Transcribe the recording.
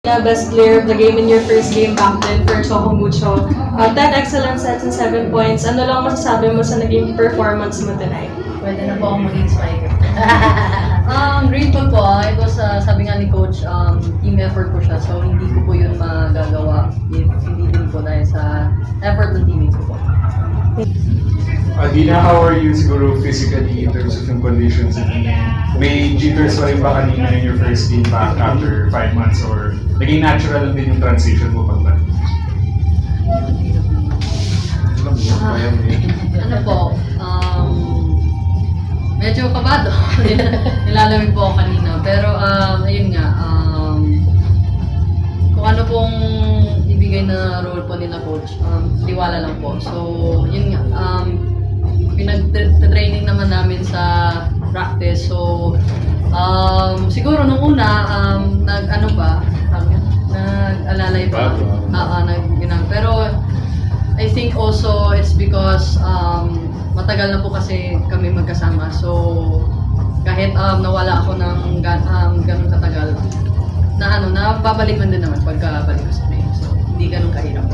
Best player of the game in your first game back then for Choco Mucho. 10 excellent sets and 7 points. Ano lang masasabi mo sa naging performance mo tonight? Pwede na po akong maging spiker. Grateful po. It was, sabi nga ni Coach, team effort po siya. So, hindi ko po yun magagawa if hindi din po dahil sa effort ng teammates ko po. Dina, how are you siguro physically in terms of yung conditions? May jitters pa rin ba kanina in your first game back after 5 months or naging natural lang din yung transition mo pagbalik? Ano po, medyo kabado. Nilalamig po ako kanina. Pero ayun nga, kung ano pong ibigay na role po nila Coach, tiwala lang po. So, yun nga, pinag-training naman namin sa practice. So, siguro nung una, nag-alalay pa. Pero, I think also it's because matagal na po kasi kami magkasama. So, kahit nawala ako ng ganun katagal, na babalik man din naman pagkabalik ko sa play. So, hindi ganun kahirap.